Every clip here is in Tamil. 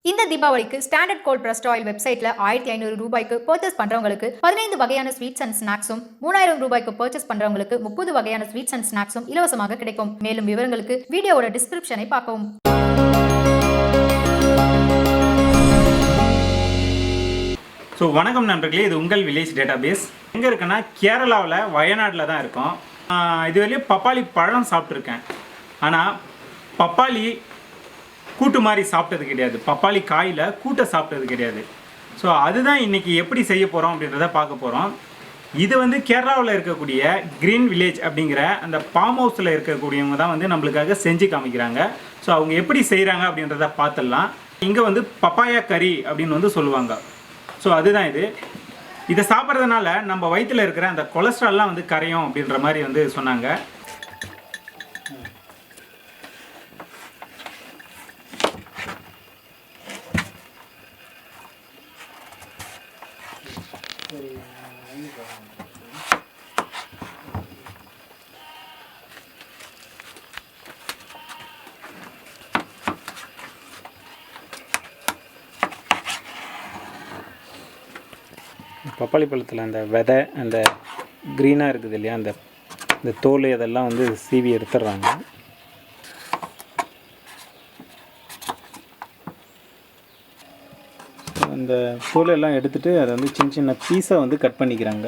இந்த தீபாவளிக்கு ஸ்டாண்டர்ட் கோல்ட் பிரஸ்ட் ஆயில் வெப்சைட்ல 1500 ரூபாய்க்கு பர்ச்சேஸ் பண்றவங்களுக்கு 15 வகையான ஸ்வீட்ஸ் அண்ட் ஸ்நாக்ஸும் 3000 ரூபாய்க்கு பர்ச்சேஸ் பண்றவங்களுக்கு 30 வகையான ஸ்வீட்ஸ் அண்ட் ஸ்நாக்ஸும் இலவசமாக கிடைக்கும். மேலும் விவரங்களுக்கு வீடியோவோட டிஸ்கிரிப்ஷனை பார்க்கவும். ஸோ வணக்கம் நண்பர்களே, இது உங்கள் வில்லேஜ் டேட்டாபேஸ். எங்கே இருக்குன்னா கேரளாவில் வயநாட்டில் தான் இருக்கும். இதுவரையும் பப்பாளி பழம் சாப்பிட்ருக்கேன், ஆனால் பப்பாளி கூட்டு மாதிரி சாப்பிட்டது கிடையாது. பப்பாளி காயில் கூட்டை சாப்பிட்டது கிடையாது. ஸோ அதுதான் இன்றைக்கி எப்படி செய்ய போகிறோம் அப்படின்றத பார்க்க போகிறோம். இது வந்து கேரளாவில் இருக்கக்கூடிய க்ரீன் வில்லேஜ் அப்படிங்கிற அந்த ஃபார்ம் ஹவுஸில் இருக்கக்கூடியவங்க தான் வந்து நம்மளுக்காக செஞ்சு காமிக்கிறாங்க. ஸோ அவங்க எப்படி செய்கிறாங்க அப்படின்றத பார்த்துடலாம். இங்கே வந்து பப்பாயா கறி அப்படின்னு வந்து சொல்லுவாங்க. ஸோ அதுதான் இதை சாப்பிட்றதுனால நம்ம வயிற்றில் இருக்கிற அந்த கொலஸ்ட்ரால்லாம் வந்து கரையும் அப்படின்ற மாதிரி வந்து சொன்னாங்க. பப்பாளி பழத்தில் அந்த விதை, அந்த க்ரீனாக இருக்குது இல்லையா, அந்த தோல் இதெல்லாம் வந்து சீவி எடுத்துடுறாங்க. அந்த தோல் எல்லாம் எடுத்துகிட்டு அதை வந்து சின்ன சின்ன பீஸாக வந்து கட் பண்ணிக்கிறாங்க.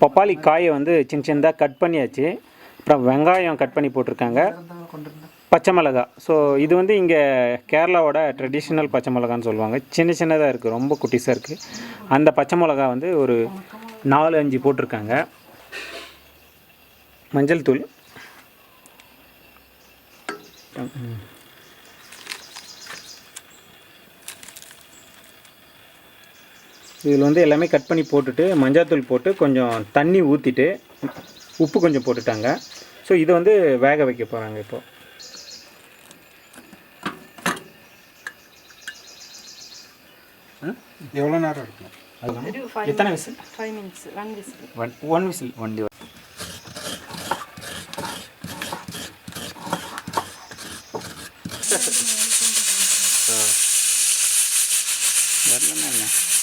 பப்பாளி காயை வந்து சின்ன சின்னதாக கட் பண்ணியாச்சு. அப்புறம் வெங்காயம் கட் பண்ணி போட்டிருக்காங்க, பச்சை மிளகா. ஸோ இது வந்து இங்கே கேரளாவோட ட்ரெடிஷ்னல் பச்சை மிளகான்னு சொல்லுவாங்க. சின்ன சின்னதாக இருக்குது, ரொம்ப குட்டிஸாக இருக்குது. அந்த பச்சை மிளகா வந்து ஒரு 4-5 போட்டிருக்காங்க. மஞ்சள் தூள், இதில் வந்து எல்லாமே கட் பண்ணி போட்டுட்டு மஞ்சள்தூள் போட்டு கொஞ்சம் தண்ணி ஊற்றிட்டு உப்பு கொஞ்சம் போட்டுட்டாங்க. ஸோ இதை வந்து வேக வைக்க போகிறாங்க. இப்போது எவ்வளோ நேரம் இருக்கும்? அதுதான் எத்தனை whistle? 5 minutes. 1 whistle. One whistle only.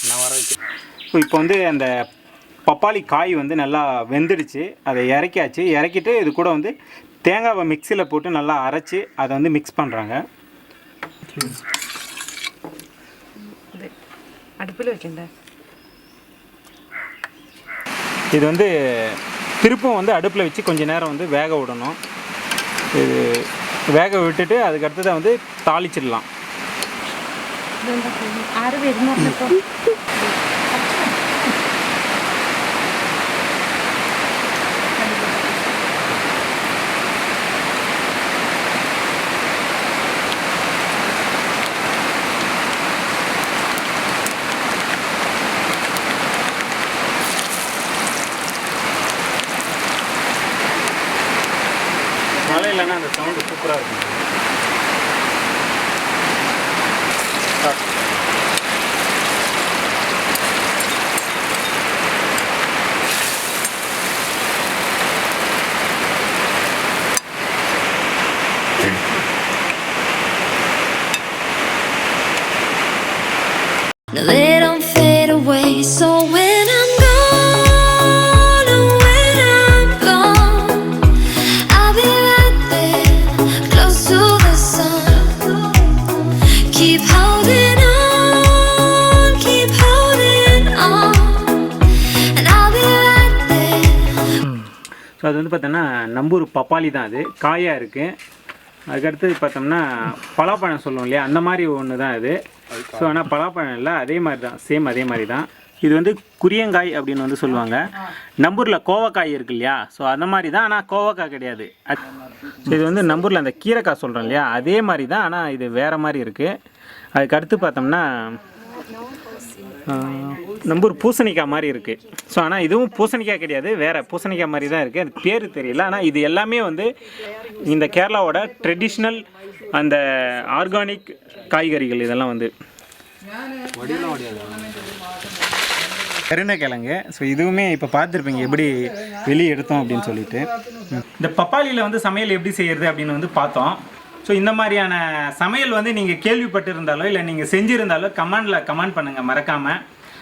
நான் வர வைக்கிறேன். ஸோ இப்போ வந்து அந்த பப்பாளி காய் வந்து நல்லா வெந்துடுச்சு. அதை இறக்கியாச்சு. இறக்கிட்டு இது கூட வந்து தேங்காவை மிக்சியில் போட்டு நல்லா அரைச்சி அதை வந்து மிக்ஸ் பண்ணுறாங்க. அடுப்பில் வைக்கின்ற இது வந்து திருப்பும் வந்து அடுப்பில் வச்சு கொஞ்சம் நேரம் வந்து வேக விடணும். இது வேக விட்டுட்டு அதுக்கடுத்ததை வந்து தாளிச்சிடலாம். மழை இல்லைன்னா அந்த சவுண்டு சூப்பராக இருக்கும். They don't fade away, so when I'm gone, oh, when I'm gone, I'll be right there, close to the sun. Keep holding on, and I'll be right there. So அது வந்து பார்த்தோன்னா நம்பூர் பப்பாளி தான், அது காயாக இருக்குது. அதுக்கடுத்து பார்த்தோம்னா பலாப்பழம் சொல்லுவோம் இல்லையா, அந்த மாதிரி ஒன்று தான் இது. ஸோ ஆனால் பலாப்பழம் இல்லை, அதே மாதிரி தான், சேம் அதே மாதிரி தான். இது வந்து குறியங்காய் அப்படின்னு வந்து சொல்லுவாங்க. நம்பூரில் கோவக்காய் இருக்கு இல்லையா, ஸோ அந்த மாதிரி தான், ஆனால் கோவக்காய் கிடையாது. ஸோ இது வந்து நம்பூரில் அந்த கீரைக்காய் சொல்கிறோம் இல்லையா, அதே மாதிரி தான், ஆனால் இது வேறு மாதிரி இருக்குது. அதுக்கடுத்து பார்த்தோம்னா நம்பூர் பூசணிக்காய் மாதிரி இருக்குது. ஸோ ஆனால் இதுவும் பூசணிக்காய் கிடையாது, வேறு பூசணிக்காய் மாதிரி தான் இருக்குது. அது பேர் தெரியல. ஆனால் இது எல்லாமே வந்து இந்த கேரளாவோட ட்ரெடிஷ்னல் அந்த ஆர்கானிக் காய்கறிகள். இதெல்லாம் வந்து கருணைக்கிழங்கு. ஸோ இதுவுமே இப்போ பார்த்துருப்பீங்க எப்படி வெளியே எடுத்தோம் அப்படின்னு சொல்லிட்டு. இந்த பப்பாளியில் வந்து சமையல் எப்படி செய்கிறது அப்படின்னு வந்து பார்த்தோம். ஸோ இந்த மாதிரியான சமையல் வந்து நீங்கள் கேள்விப்பட்டிருந்தாலோ இல்லை நீங்கள் செஞ்சுருந்தாலோ கமெண்ட் பண்ணுங்கள் மறக்காமல்.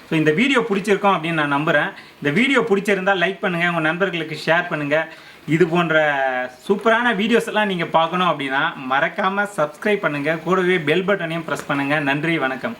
ஸோ இந்த வீடியோ பிடிச்சிருக்கோம் அப்படின்னு நான் நம்புகிறேன். இந்த வீடியோ பிடிச்சிருந்தால் லைக் பண்ணுங்கள், உங்கள் நண்பர்களுக்கு ஷேர் பண்ணுங்கள். இது போன்ற சூப்பரான வீடியோஸ் எல்லாம் நீங்கள் பார்க்கணும் அப்படின்னா மறக்காமல் சப்ஸ்கிரைப் பண்ணுங்கள், கூடவே பெல் பட்டனையும் ப்ரெஸ் பண்ணுங்கள். நன்றி, வணக்கம்.